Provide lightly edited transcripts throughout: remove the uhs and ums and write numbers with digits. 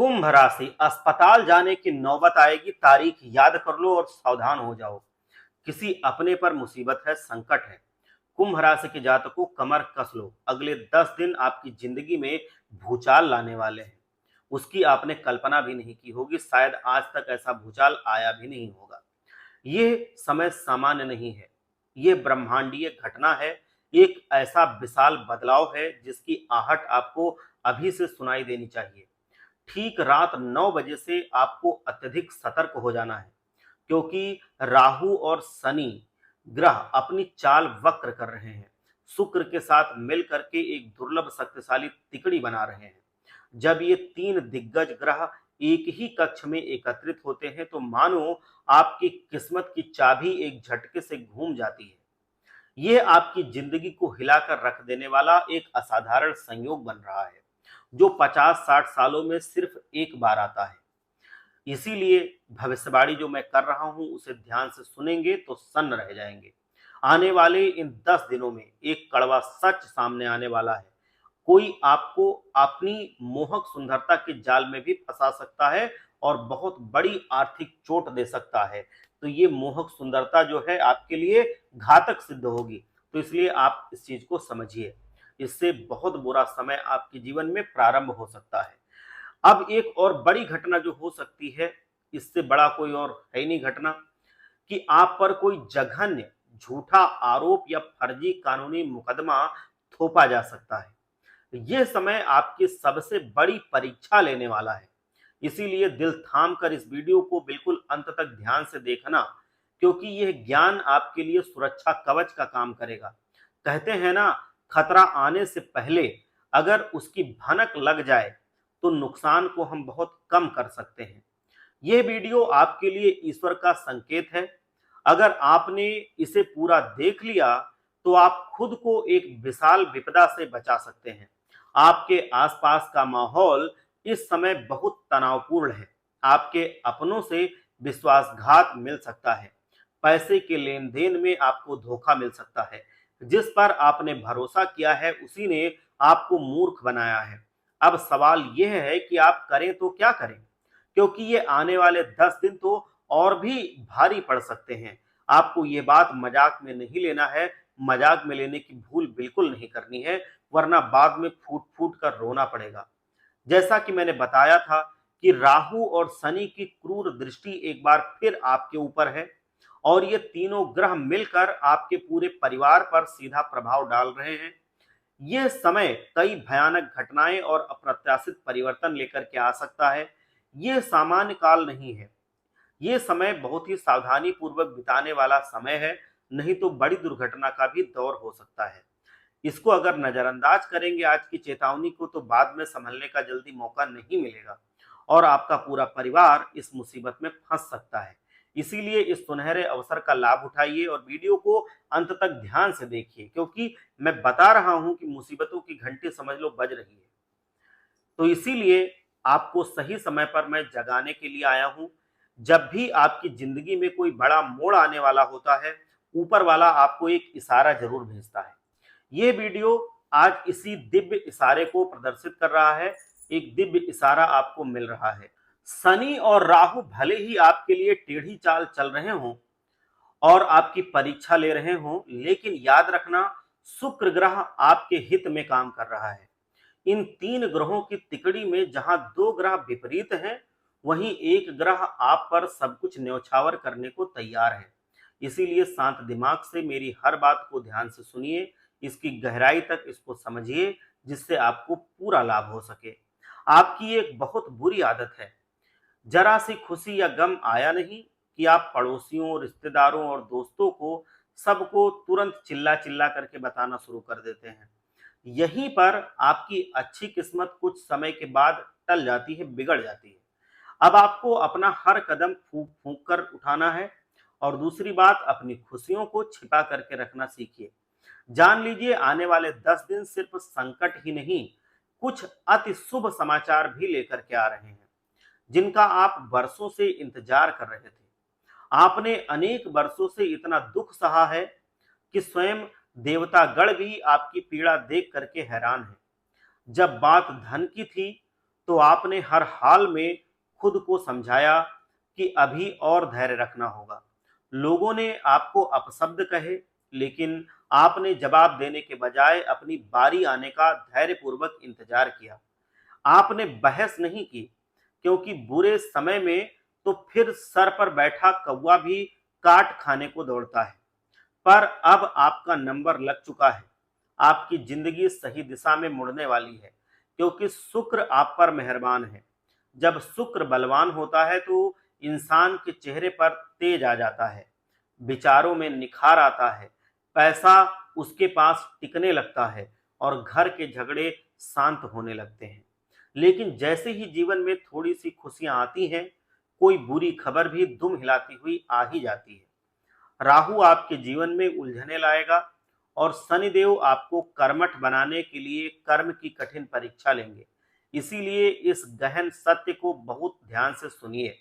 कुंभ राशि, अस्पताल जाने की नौबत आएगी, तारीख याद कर लो और सावधान हो जाओ। किसी अपने पर मुसीबत है, संकट है। कुंभ राशि के जातकों, कमर कस लो। अगले 10 दिन आपकी जिंदगी में भूचाल लाने वाले हैं। उसकी आपने कल्पना भी नहीं की होगी, शायद आज तक ऐसा भूचाल आया भी नहीं होगा। ये समय सामान्य नहीं है, ये ब्रह्मांडीय घटना है। एक ऐसा विशाल बदलाव है जिसकी आहट आपको अभी से सुनाई देनी चाहिए। ठीक रात 9 बजे से आपको अत्यधिक सतर्क हो जाना है, क्योंकि राहु और शनि ग्रह अपनी चाल वक्र कर रहे हैं। शुक्र के साथ मिल करके एक दुर्लभ शक्तिशाली तिकड़ी बना रहे हैं। जब ये तीन दिग्गज ग्रह एक ही कक्ष में एकत्रित होते हैं तो मानो आपकी किस्मत की चाबी एक झटके से घूम जाती है। ये आपकी जिंदगी को हिलाकर रख देने वाला एक असाधारण संयोग बन रहा है, जो 50-60 सालों में सिर्फ एक बार आता है। इसीलिए भविष्यवाणी जो मैं कर रहा हूं उसे ध्यान से सुनेंगे तो सन्न रह जाएंगे। आने वाले इन 10 दिनों में एक कड़वा सच सामने आने वाला है। कोई आपको अपनी मोहक सुंदरता के जाल में भी फंसा सकता है और बहुत बड़ी आर्थिक चोट दे सकता है। तो ये मोहक सुंदरता जो है आपके लिए घातक सिद्ध होगी। तो इसलिए आप इस चीज को समझिए। इससे बहुत बुरा समय आपके जीवन में प्रारंभ हो सकता है। अब एक और बड़ी घटना जो हो सकती है, इससे बड़ा कोई और है ही नहीं घटना, कि आप पर कोई जघन्य झूठा आरोप या फर्जी कानूनी मुकदमा थोपा जा सकता है। यह समय आपकी सबसे बड़ी परीक्षा लेने वाला है। इसीलिए दिल थाम कर इस वीडियो को बिल्कुल अंत तक ध्यान से देखना, क्योंकि यह ज्ञान आपके लिए सुरक्षा कवच का काम करेगा। कहते हैं ना, खतरा आने से पहले अगर उसकी भनक लग जाए तो नुकसान को हम बहुत कम कर सकते हैं। यह वीडियो आपके लिए ईश्वर का संकेत है। अगर आपने इसे पूरा देख लिया तो आप खुद को एक विशाल विपदा से बचा सकते हैं। आपके आसपास का माहौल इस समय बहुत तनावपूर्ण है। आपके अपनों से विश्वासघात मिल सकता है। पैसे के लेन देन में आपको धोखा मिल सकता है। जिस पर आपने भरोसा किया है उसी ने आपको मूर्ख बनाया है। अब सवाल यह है कि आप करें तो क्या करें, क्योंकि ये आने वाले 10 दिन तो और भी भारी पड़ सकते हैं। आपको ये बात मजाक में नहीं लेना है। मजाक में लेने की भूल बिल्कुल नहीं करनी है, वरना बाद में फूट फूट कर रोना पड़ेगा। जैसा कि मैंने बताया था कि राहु और शनि की क्रूर दृष्टि एक बार फिर आपके ऊपर है, और ये तीनों ग्रह मिलकर आपके पूरे परिवार पर सीधा प्रभाव डाल रहे हैं। यह समय कई भयानक घटनाएं और अप्रत्याशित परिवर्तन लेकर के आ सकता है। यह सामान्य काल नहीं है। यह समय बहुत ही सावधानी पूर्वक बिताने वाला समय है, नहीं तो बड़ी दुर्घटना का भी दौर हो सकता है। इसको अगर नजरअंदाज करेंगे आज की चेतावनी को, तो बाद में संभलने का जल्दी मौका नहीं मिलेगा और आपका पूरा परिवार इस मुसीबत में फंस सकता है। इसीलिए इस सुनहरे अवसर का लाभ उठाइए और वीडियो को अंत तक ध्यान से देखिए, क्योंकि मैं बता रहा हूं कि मुसीबतों की घंटी समझ लो बज रही है। तो इसीलिए आपको सही समय पर मैं जगाने के लिए आया हूं। जब भी आपकी जिंदगी में कोई बड़ा मोड़ आने वाला होता है, ऊपर वाला आपको एक इशारा जरूर भेजता है। ये वीडियो आज इसी दिव्य इशारे को प्रदर्शित कर रहा है। एक दिव्य इशारा आपको मिल रहा है। शनि और राहु भले ही आपके लिए टेढ़ी चाल चल रहे हों और आपकी परीक्षा ले रहे हों, लेकिन याद रखना, शुक्र ग्रह आपके हित में काम कर रहा है। इन तीन ग्रहों की तिकड़ी में जहां दो ग्रह विपरीत हैं, वहीं एक ग्रह आप पर सब कुछ न्यौछावर करने को तैयार है। इसीलिए शांत दिमाग से मेरी हर बात को ध्यान से सुनिए, इसकी गहराई तक इसको समझिए, जिससे आपको पूरा लाभ हो सके। आपकी एक बहुत बुरी आदत है, जरा सी खुशी या गम आया नहीं कि आप पड़ोसियों, रिश्तेदारों और दोस्तों को सबको तुरंत चिल्ला चिल्ला करके बताना शुरू कर देते हैं। यहीं पर आपकी अच्छी किस्मत कुछ समय के बाद टल जाती है, बिगड़ जाती है। अब आपको अपना हर कदम फूंक फूंक कर उठाना है, और दूसरी बात, अपनी खुशियों को छिपा करके रखना सीखिए। जान लीजिए, आने वाले 10 दिन सिर्फ संकट ही नहीं, कुछ अति शुभ समाचार भी लेकर के आ रहे हैं, जिनका आप वर्षों से इंतजार कर रहे थे। आपने अनेक वर्षों से इतना दुख सहा है कि स्वयं देवतागण भी आपकी पीड़ा देख करके हैरान है। जब बात धन की थी तो आपने हर हाल में खुद को समझाया कि अभी और धैर्य रखना होगा। लोगों ने आपको अपशब्द कहे, लेकिन आपने जवाब देने के बजाय अपनी बारी आने का धैर्यपूर्वक इंतजार किया। आपने बहस नहीं की, क्योंकि बुरे समय में तो फिर सर पर बैठा कौवा भी काट खाने को दौड़ता है। पर अब आपका नंबर लग चुका है। आपकी जिंदगी सही दिशा में मुड़ने वाली है, क्योंकि शुक्र आप पर मेहरबान है। जब शुक्र बलवान होता है तो इंसान के चेहरे पर तेज आ जाता है, विचारों में निखार आता है, पैसा उसके पास टिकने लगता है और घर के झगड़े शांत होने लगते हैं। लेकिन जैसे ही जीवन में थोड़ी सी खुशियां आती हैं, कोई बुरी खबर भी दुम हिलाती हुई आ ही जाती है। राहु आपके जीवन में उलझने लाएगा और शनिदेव आपको कर्मठ बनाने के लिए कर्म की कठिन परीक्षा लेंगे। इसीलिए इस गहन सत्य को बहुत ध्यान से सुनिए।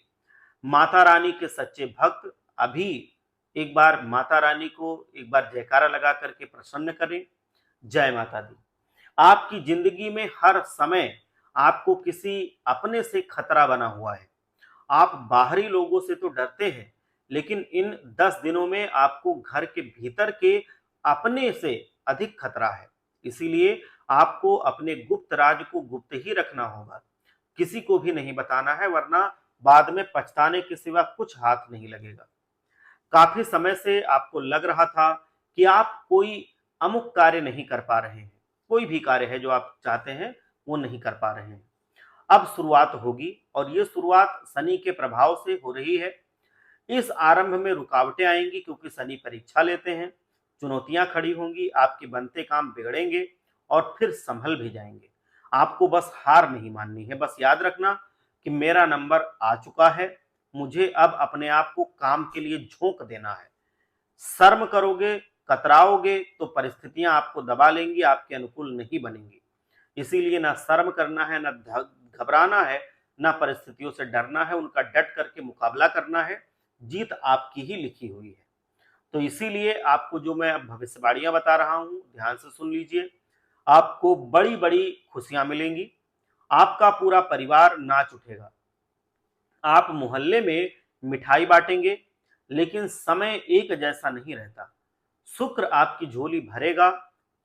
माता रानी के सच्चे भक्त अभी एक बार माता रानी को एक बार जयकारा लगा करके प्रसन्न करें। जय माता दी। आपकी जिंदगी में हर समय आपको किसी अपने से खतरा बना हुआ है। आप बाहरी लोगों से तो डरते हैं, लेकिन इन 10 दिनों में आपको घर के भीतर के अपने से अधिक खतरा है। इसीलिए आपको अपने गुप्त राज को गुप्त ही रखना होगा। किसी को भी नहीं बताना है, वरना बाद में पछताने के सिवा कुछ हाथ नहीं लगेगा। काफी समय से आपको लग रहा था कि आप कोई अमुक कार्य नहीं कर पा रहे हैं। कोई भी कार्य है जो आप चाहते हैं वो नहीं कर पा रहे हैं। अब शुरुआत होगी और ये शुरुआत शनि के प्रभाव से हो रही है। इस आरंभ में रुकावटें आएंगी, क्योंकि शनि परीक्षा लेते हैं। चुनौतियां खड़ी होंगी, आपके बनते काम बिगड़ेंगे और फिर संभल भी जाएंगे। आपको बस हार नहीं माननी है। बस याद रखना कि मेरा नंबर आ चुका है। मुझे अब अपने आप को काम के लिए झोंक देना है। शर्म करोगे, कतराओगे तो परिस्थितियां आपको दबा लेंगी, आपके अनुकूल नहीं बनेंगी। इसीलिए ना शर्म करना है, ना घबराना है, ना परिस्थितियों से डरना है। उनका डट करके मुकाबला करना है। जीत आपकी ही लिखी हुई है। तो इसीलिए आपको जो मैं अब भविष्यवाणियां बता रहा हूं, ध्यान से सुन लीजिए। आपको बड़ी बड़ी खुशियां मिलेंगी। आपका पूरा परिवार नाच उठेगा। आप मोहल्ले में मिठाई बांटेंगे, लेकिन समय एक जैसा नहीं रहता। शुक्र आपकी झोली भरेगा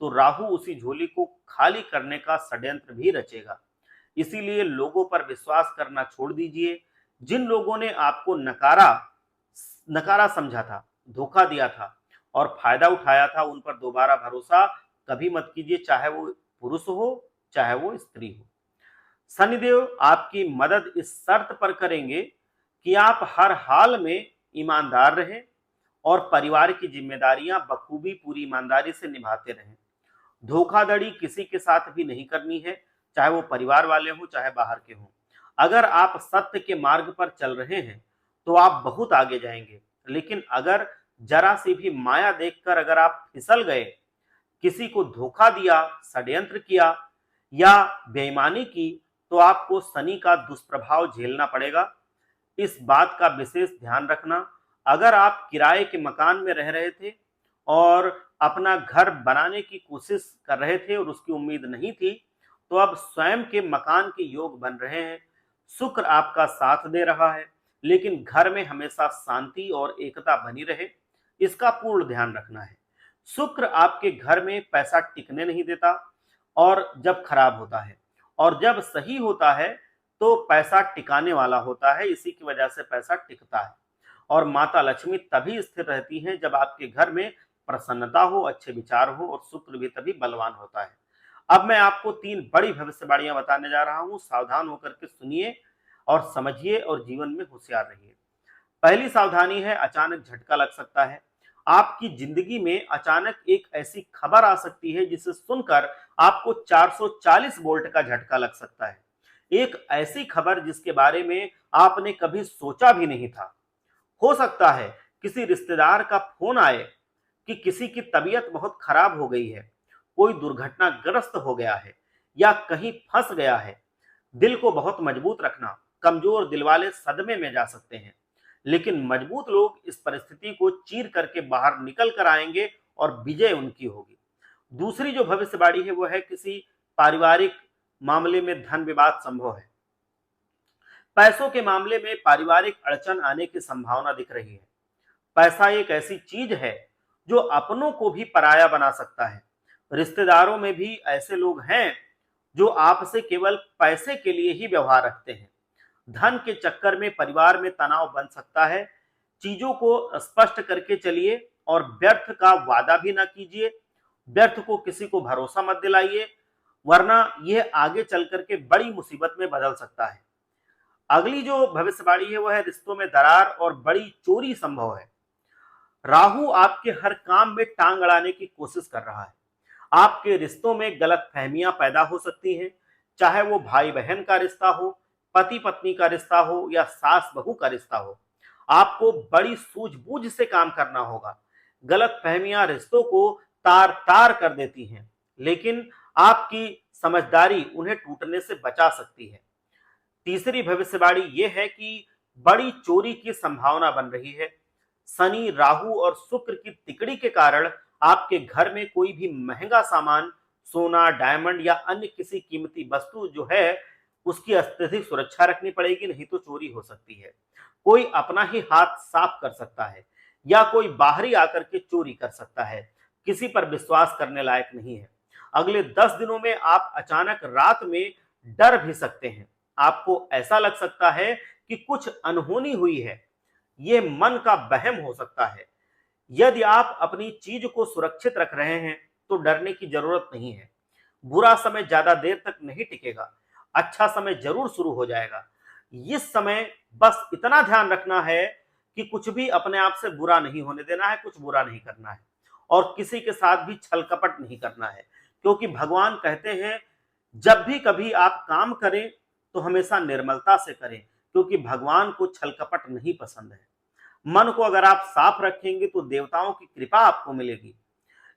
तो राहु उसी झोली को खाली करने का षड्यंत्र भी रचेगा। इसीलिए लोगों पर विश्वास करना छोड़ दीजिए। जिन लोगों ने आपको नकारा नकारा समझा था, धोखा दिया था और फायदा उठाया था, उन पर दोबारा भरोसा कभी मत कीजिए, चाहे वो पुरुष हो चाहे वो स्त्री हो। शनिदेव आपकी मदद इस शर्त पर करेंगे कि आप हर हाल में ईमानदार रहें और परिवार की जिम्मेदारियां बखूबी पूरी ईमानदारी से निभाते रहें। धोखाधड़ी किसी के साथ भी नहीं करनी है, चाहे वो परिवार वाले हों चाहे बाहर के हों। अगर आप सत्य के मार्ग पर चल रहे हैं तो आप बहुत आगे जाएंगे। लेकिन अगर जरा सी भी माया देखकर अगर आप फिसल गए, किसी को धोखा दिया, षड्यंत्र किया या बेईमानी की, तो आपको शनि का दुष्प्रभाव झेलना पड़ेगा। इस बात का विशेष ध्यान रखना। अगर आप किराए के मकान में रह रहे थे और अपना घर बनाने की कोशिश कर रहे थे और उसकी उम्मीद नहीं थी, तो अब स्वयं के मकान के योग बन रहे हैं। शुक्र आपका साथ दे रहा है, लेकिन घर में हमेशा शांति और एकता बनी रहे, इसका पूर्ण ध्यान रखना है। शुक्र आपके घर में पैसा टिकने नहीं देता और जब खराब होता है, और जब सही होता है तो पैसा टिकाने वाला होता है। इसी की वजह से पैसा टिकता है। और माता लक्ष्मी तभी स्थिर रहती हैं जब आपके घर में प्रसन्नता हो, अच्छे विचार हो, और शुक्र भी तभी बलवान होता है। अब मैं आपको 3 बड़ी भविष्यवाणियां बताने जा रहा हूं। सावधान होकर के सुनिए और समझिए और जीवन में होशियार रहिए। पहली सावधानी है, अचानक झटका लग सकता है। आपकी जिंदगी में अचानक एक ऐसी खबर आ सकती है जिसे सुनकर आपको 440 वोल्ट का झटका लग सकता है। एक ऐसी खबर जिसके बारे में आपने कभी सोचा भी नहीं था। हो सकता है किसी रिश्तेदार का फोन आए कि किसी की तबीयत बहुत खराब हो गई है, कोई दुर्घटनाग्रस्त हो गया है या कहीं फंस गया है। दिल को बहुत मजबूत रखना। कमजोर दिल वाले सदमे में जा सकते हैं, लेकिन मजबूत लोग इस परिस्थिति को चीर करके बाहर निकल कर आएंगे और विजय उनकी होगी। दूसरी जो भविष्यवाणी है वो है किसी पारिवारिक मामले में धन विवाद संभव है। पैसों के मामले में पारिवारिक अड़चन आने की संभावना दिख रही है। पैसा एक ऐसी चीज है जो अपनों को भी पराया बना सकता है। रिश्तेदारों में भी ऐसे लोग हैं जो आपसे केवल पैसे के लिए ही व्यवहार रखते हैं। धन के चक्कर में परिवार में तनाव बन सकता है। चीजों को स्पष्ट करके चलिए और व्यर्थ का वादा भी ना कीजिए। व्यर्थ को किसी को भरोसा मत दिलाइए, वरना यह आगे चल करके बड़ी मुसीबत में बदल सकता है। अगली जो भविष्यवाणी है वह है रिश्तों में दरार और बड़ी चोरी संभव है। राहु आपके हर काम में टांग अड़ाने की कोशिश कर रहा है। आपके रिश्तों में गलतफहमियां पैदा हो सकती हैं, चाहे वो भाई बहन का रिश्ता हो, पति पत्नी का रिश्ता हो या सास बहू का रिश्ता हो। आपको बड़ी सूझबूझ से काम करना होगा। गलतफहमियां रिश्तों को तार तार कर देती हैं, लेकिन आपकी समझदारी उन्हें टूटने से बचा सकती है। तीसरी भविष्यवाणी यह है कि बड़ी चोरी की संभावना बन रही है। शनि, राहु और शुक्र की तिकड़ी के कारण आपके घर में कोई भी महंगा सामान, सोना, डायमंड या अन्य किसी कीमती वस्तु जो है उसकी अत्यधिक सुरक्षा रखनी पड़ेगी, नहीं तो चोरी हो सकती है। कोई अपना ही हाथ साफ कर सकता है या कोई बाहरी आकर के चोरी कर सकता है। किसी पर विश्वास करने लायक नहीं है। अगले 10 दिनों में आप अचानक रात में डर भी सकते हैं। आपको ऐसा लग सकता है कि कुछ अनहोनी हुई है। ये मन का वहम हो सकता है। यदि आप अपनी चीज को सुरक्षित रख रहे हैं तो डरने की जरूरत नहीं है। बुरा समय ज्यादा देर तक नहीं टिकेगा, अच्छा समय जरूर शुरू हो जाएगा। इस समय बस इतना ध्यान रखना है कि कुछ भी अपने आप से बुरा नहीं होने देना है, कुछ बुरा नहीं करना है और किसी के साथ भी छल कपट नहीं करना है, क्योंकि भगवान कहते हैं जब भी कभी आप काम करें तो हमेशा निर्मलता से करें, क्योंकि भगवान को छल कपट नहीं पसंद है। मन को अगर आप साफ रखेंगे तो देवताओं की कृपा आपको मिलेगी।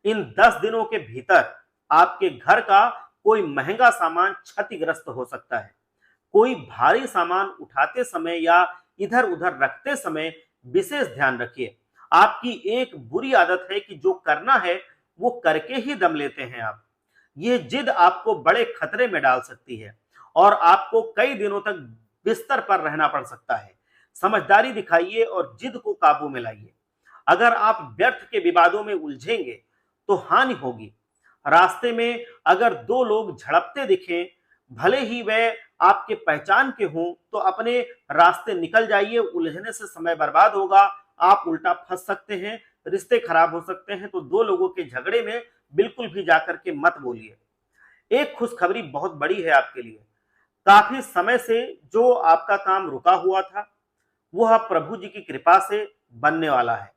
इन 10 दिनों के भीतर आपके घर का कोई महंगा सामान क्षतिग्रस्त हो सकता है। कोई भारी सामान उठाते समय या इधर उधर रखते समय विशेष ध्यान रखिए। आपकी एक बुरी आदत है कि जो करना है वो करके ही दम लेते हैं आप। ये जिद आपको बड़े खतरे में डाल सकती है और आपको कई दिनों तक बिस्तर पर रहना पड़ सकता है। समझदारी दिखाइए और जिद को काबू में लाइए। अगर आप व्यर्थ के विवादों में उलझेंगे तो हानि होगी। रास्ते में अगर दो लोग झड़पते दिखें, भले ही वह आपके पहचान के हों, तो अपने रास्ते निकल जाइए। उलझने से समय बर्बाद होगा, आप उल्टा फंस सकते हैं, रिश्ते खराब हो सकते हैं। तो दो लोगों के झगड़े में बिल्कुल भी जाकर के मत बोलिए। एक खुशखबरी बहुत बड़ी है आपके लिए। काफी समय से जो आपका काम रुका हुआ था वह प्रभु जी की कृपा से बनने वाला है।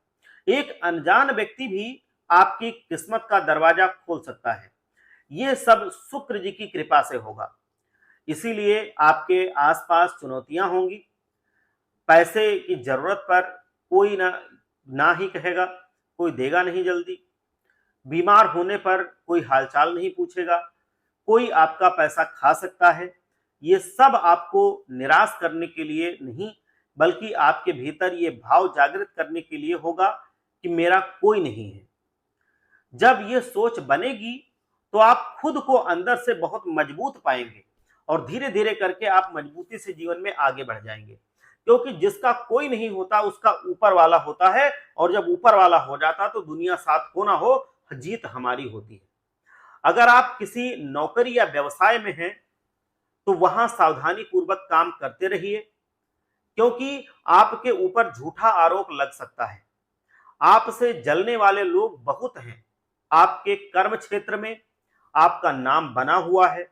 एक अनजान व्यक्ति भी आपकी किस्मत का दरवाजा खोल सकता है। ये सब शुक्र जी की कृपा से होगा। इसीलिए आपके आसपास चुनौतियां होंगी। पैसे की जरूरत पर कोई ना ही कहेगा, कोई देगा नहीं जल्दी। बीमार होने पर कोई हालचाल नहीं पूछेगा, कोई आपका पैसा खा सकता है। ये सब आपको निराश करने के लिए नहीं, बल्कि आपके भीतर ये भाव जागृत करने के लिए होगा कि मेरा कोई नहीं है। जब ये सोच बनेगी तो आप खुद को अंदर से बहुत मजबूत पाएंगे और धीरे धीरे करके आप मजबूती से जीवन में आगे बढ़ जाएंगे, क्योंकि जिसका कोई नहीं होता उसका ऊपर वाला होता है, और जब ऊपर वाला हो जाता तो दुनिया साथ हो ना हो, जीत हमारी होती है। अगर आप किसी नौकरी या व्यवसाय में हैं तो वहां सावधानी पूर्वक काम करते रहिए, क्योंकि आपके ऊपर झूठा आरोप लग सकता है। आपसे जलने वाले लोग बहुत हैं। आपके कर्म क्षेत्र में आपका नाम बना हुआ है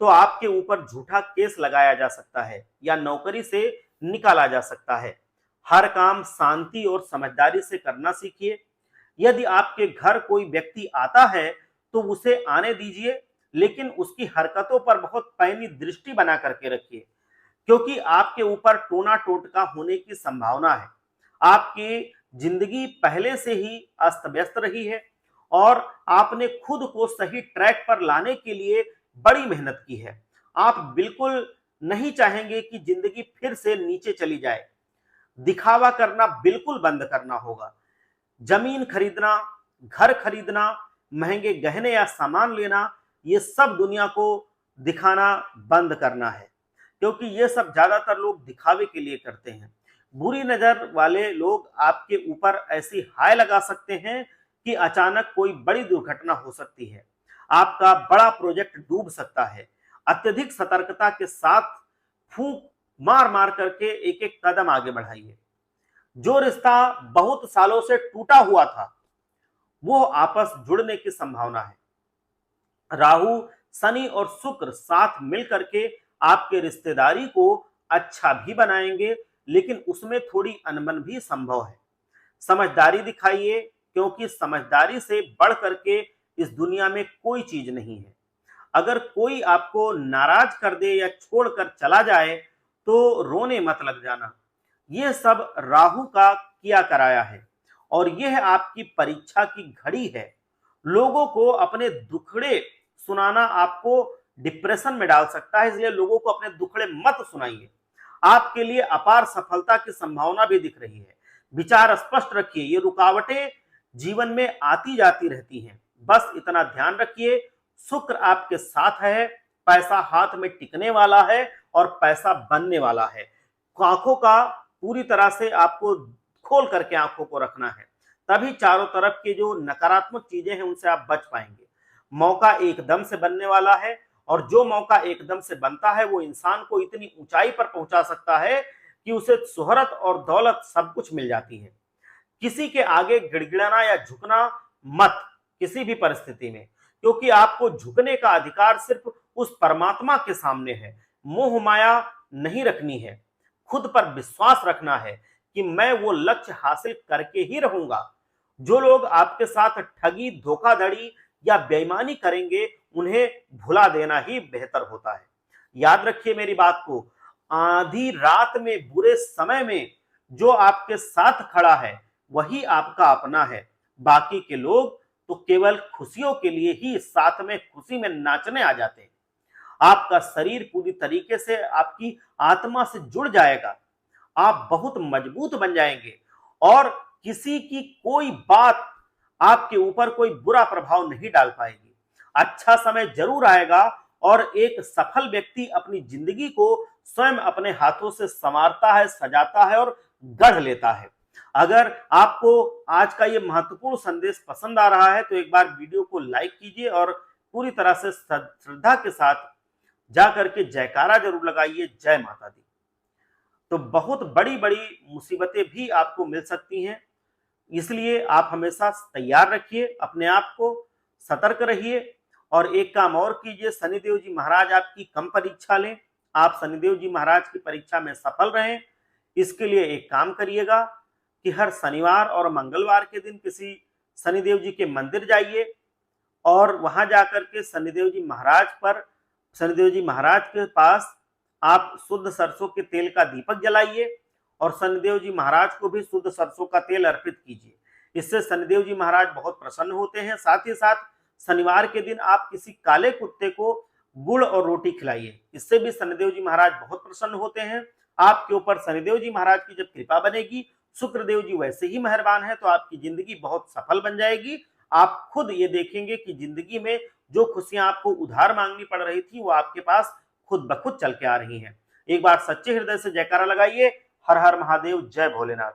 तो आपके ऊपर झूठा केस लगाया जा सकता है या नौकरी से निकाला जा सकता है। हर काम शांति और समझदारी से करना सीखिए। यदि आपके घर कोई व्यक्ति आता है तो उसे आने दीजिए, लेकिन उसकी हरकतों पर बहुत पैनी दृष्टि बना करके रखिए, क्योंकि आपके ऊपर टोना टोटका होने की संभावना है। आपकी जिंदगी पहले से ही अस्त व्यस्त रही है और आपने खुद को सही ट्रैक पर लाने के लिए बड़ी मेहनत की है। आप बिल्कुल नहीं चाहेंगे कि जिंदगी फिर से नीचे चली जाए। दिखावा करना बिल्कुल बंद करना होगा। जमीन खरीदना, घर खरीदना, महंगे गहने या सामान लेना, ये सब दुनिया को दिखाना बंद करना है, क्योंकि ये सब ज्यादातर लोग दिखावे के लिए करते हैं। बुरी नजर वाले लोग आपके ऊपर ऐसी हाय लगा सकते हैं कि अचानक कोई बड़ी दुर्घटना हो सकती है, आपका बड़ा प्रोजेक्ट डूब सकता है। अत्यधिक सतर्कता के साथ फूंक मार मार करके एक एक कदम आगे बढ़ाइए। जो रिश्ता बहुत सालों से टूटा हुआ था, वो आपस जुड़ने की संभावना है। राहु, शनि और शुक्र साथ मिलकर के आपके रिश्तेदारी को अच्छा भी बनाएंगे, लेकिन उसमें थोड़ी अनबन भी संभव है। समझदारी दिखाइए, क्योंकि समझदारी से बढ़ करके इस दुनिया में कोई चीज नहीं है। अगर कोई आपको नाराज कर दे या छोड़कर चला जाए तो रोने मत लग जाना। यह सब राहु का किया कराया है, और यह आपकी परीक्षा की घड़ी है। लोगों को अपने दुखड़े सुनाना आपको डिप्रेशन में डाल सकता है, इसलिए लोगों को अपने दुखड़े मत सुनाइए। आपके लिए अपार सफलता की संभावना भी दिख रही है। विचार स्पष्ट रखिए, ये रुकावटें जीवन में आती जाती रहती हैं, बस इतना ध्यान रखिए, शुक्र आपके साथ है, पैसा हाथ में टिकने वाला है और पैसा बनने वाला है। आंखों का पूरी तरह से आपको खोल करके आंखों को रखना है, तभी चारों तरफ की जो नकारात्मक चीजें हैं उनसे आप बच पाएंगे। मौका एकदम से बनने वाला है, और जो मौका एकदम से बनता है वो इंसान को इतनी ऊंचाई पर पहुंचा सकता है कि उसे शोहरत और दौलत सब कुछ मिल जाती है। किसी के आगे गिड़गिड़ाना या झुकना मत, किसी भी परिस्थिति में, क्योंकि आपको झुकने का अधिकार सिर्फ उस परमात्मा के सामने है। मोह माया नहीं रखनी है, खुद पर विश्वास रखना है कि मैं वो लक्ष्य हासिल करके ही रहूंगा। जो लोग आपके साथ ठगी, धोखाधड़ी या बेईमानी करेंगे, उन्हें भुला देना ही बेहतर होता है। याद रखिए मेरी बात को, आधी रात में, बुरे समय में जो आपके साथ खड़ा है वही आपका अपना है। बाकी के लोग तो केवल खुशियों के लिए ही साथ में खुशी में नाचने आ जाते हैं। आपका शरीर पूरी तरीके से आपकी आत्मा से जुड़ जाएगा, आप बहुत मजबूत बन जाएंगे, और किसी की कोई बात आपके ऊपर कोई बुरा प्रभाव नहीं डाल पाएगी। अच्छा समय जरूर आएगा, और एक सफल व्यक्ति अपनी जिंदगी को स्वयं अपने हाथों से संवारता है, सजाता है और गढ़ लेता है। अगर आपको आज का ये महत्वपूर्ण संदेश पसंद आ रहा है तो एक बार वीडियो को लाइक कीजिए, और पूरी तरह से श्रद्धा के साथ जाकर के जयकारा जरूर लगाइए, जय माता दी। तो बहुत बड़ी बड़ी मुसीबतें भी आपको मिल सकती हैं, इसलिए आप हमेशा तैयार रखिए, अपने आप को सतर्क रहिए। और एक काम और कीजिए, शनिदेव जी महाराज आपकी कम परीक्षा लें, आप शनिदेव जी महाराज की परीक्षा में सफल रहें। इसके लिए एक काम करिएगा कि हर शनिवार और मंगलवार के दिन किसी शनिदेव जी के मंदिर जाइए, और वहां जाकर के शनिदेव जी महाराज के पास आप शुद्ध सरसों के तेल का दीपक जलाइए, और शनिदेव जी महाराज को भी शुद्ध सरसों का तेल अर्पित कीजिए। इससे शनिदेव जी महाराज बहुत प्रसन्न होते हैं। साथ ही साथ शनिवार के दिन आप किसी काले कुत्ते को गुड़ और रोटी खिलाइए, इससे भी शनिदेव जी महाराज बहुत प्रसन्न होते हैं। आपके ऊपर शनिदेव जी महाराज की जब कृपा बनेगी, शुक्रदेव जी वैसे ही मेहरबान है, तो आपकी जिंदगी बहुत सफल बन जाएगी। आप खुद ये देखेंगे कि जिंदगी में जो खुशियां आपको उधार मांगनी पड़ रही थी वो आपके पास खुद ब खुद चल के आ रही हैं। एक बार सच्चे हृदय से जयकारा लगाइए, हर हर महादेव, जय भोलेनाथ।